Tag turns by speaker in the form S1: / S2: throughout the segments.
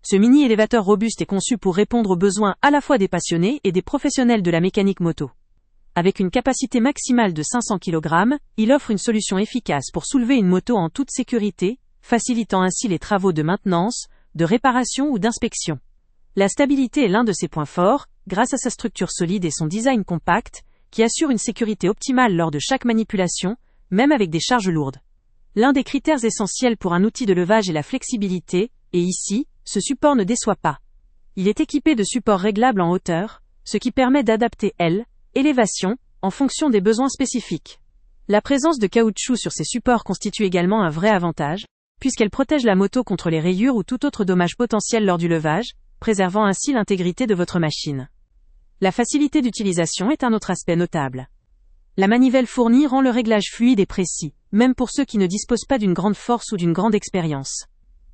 S1: Ce mini-élévateur robuste est conçu pour répondre aux besoins à la fois des passionnés et des professionnels de la mécanique moto. Avec une capacité maximale de 500 kg, il offre une solution efficace pour soulever une moto en toute sécurité, facilitant ainsi les travaux de maintenance, de réparation ou d'inspection. La stabilité est l'un de ses points forts, grâce à sa structure solide et son design compact, qui assure une sécurité optimale lors de chaque manipulation, même avec des charges lourdes. L'un des critères essentiels pour un outil de levage est la flexibilité, et ici, ce support ne déçoit pas. Il est équipé de supports réglables en hauteur, ce qui permet d'adapter élévation, en fonction des besoins spécifiques. La présence de caoutchouc sur ces supports constitue également un vrai avantage, puisqu'elle protège la moto contre les rayures ou tout autre dommage potentiel lors du levage, préservant ainsi l'intégrité de votre machine. La facilité d'utilisation est un autre aspect notable. La manivelle fournie rend le réglage fluide et précis, même pour ceux qui ne disposent pas d'une grande force ou d'une grande expérience.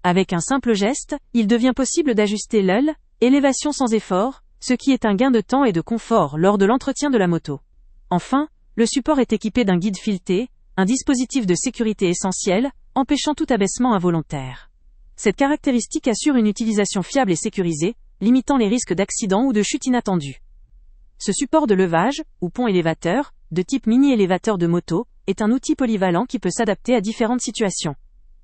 S1: Avec un simple geste, il devient possible d'ajuster l'élévation sans effort, ce qui est un gain de temps et de confort lors de l'entretien de la moto. Enfin, le support est équipé d'un guide fileté, un dispositif de sécurité essentiel, empêchant tout abaissement involontaire. Cette caractéristique assure une utilisation fiable et sécurisée, limitant les risques d'accident ou de chute inattendue. Ce support de levage, ou pont élévateur, de type mini-élévateur de moto, est un outil polyvalent qui peut s'adapter à différentes situations.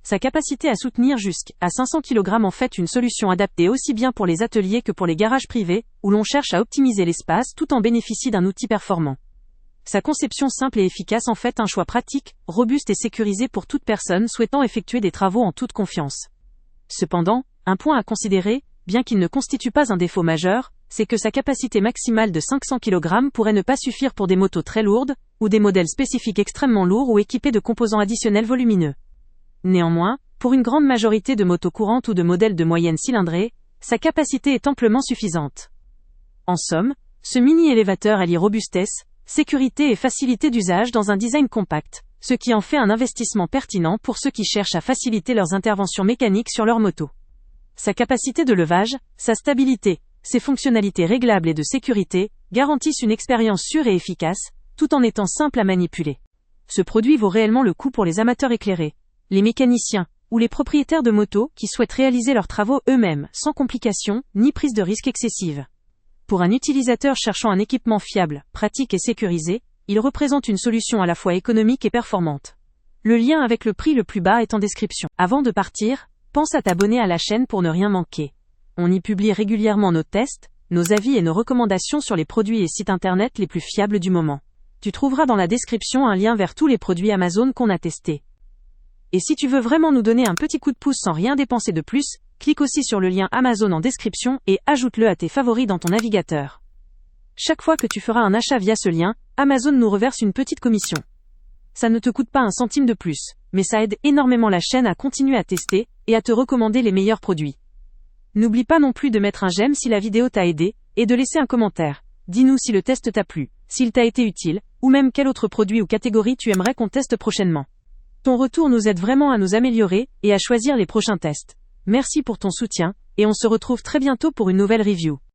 S1: Sa capacité à soutenir jusqu'à 500 kg en fait une solution adaptée aussi bien pour les ateliers que pour les garages privés, où l'on cherche à optimiser l'espace tout en bénéficie d'un outil performant. Sa conception simple et efficace en fait un choix pratique, robuste et sécurisé pour toute personne souhaitant effectuer des travaux en toute confiance. Cependant, un point à considérer, bien qu'il ne constitue pas un défaut majeur, c'est que sa capacité maximale de 500 kg pourrait ne pas suffire pour des motos très lourdes, ou des modèles spécifiques extrêmement lourds ou équipés de composants additionnels volumineux. Néanmoins, pour une grande majorité de motos courantes ou de modèles de moyenne cylindrée, sa capacité est amplement suffisante. En somme, ce mini-élévateur allie robustesse, sécurité et facilité d'usage dans un design compact, ce qui en fait un investissement pertinent pour ceux qui cherchent à faciliter leurs interventions mécaniques sur leur moto. Sa capacité de levage, sa stabilité, ses fonctionnalités réglables et de sécurité, garantissent une expérience sûre et efficace, tout en étant simple à manipuler. Ce produit vaut réellement le coup pour les amateurs éclairés, les mécaniciens, ou les propriétaires de motos qui souhaitent réaliser leurs travaux eux-mêmes, sans complications, ni prise de risque excessive. Pour un utilisateur cherchant un équipement fiable, pratique et sécurisé, il représente une solution à la fois économique et performante. Le lien avec le prix le plus bas est en description. Avant de partir, pense à t'abonner à la chaîne pour ne rien manquer. On y publie régulièrement nos tests, nos avis et nos recommandations sur les produits et sites internet les plus fiables du moment. Tu trouveras dans la description un lien vers tous les produits Amazon qu'on a testés. Et si tu veux vraiment nous donner un petit coup de pouce sans rien dépenser de plus, clique aussi sur le lien Amazon en description et ajoute-le à tes favoris dans ton navigateur. Chaque fois que tu feras un achat via ce lien, Amazon nous reverse une petite commission. Ça ne te coûte pas un centime de plus, mais ça aide énormément la chaîne à continuer à tester et à te recommander les meilleurs produits. N'oublie pas non plus de mettre un j'aime si la vidéo t'a aidé, et de laisser un commentaire. Dis-nous si le test t'a plu, s'il t'a été utile, ou même quel autre produit ou catégorie tu aimerais qu'on teste prochainement. Ton retour nous aide vraiment à nous améliorer et à choisir les prochains tests. Merci pour ton soutien, et on se retrouve très bientôt pour une nouvelle review.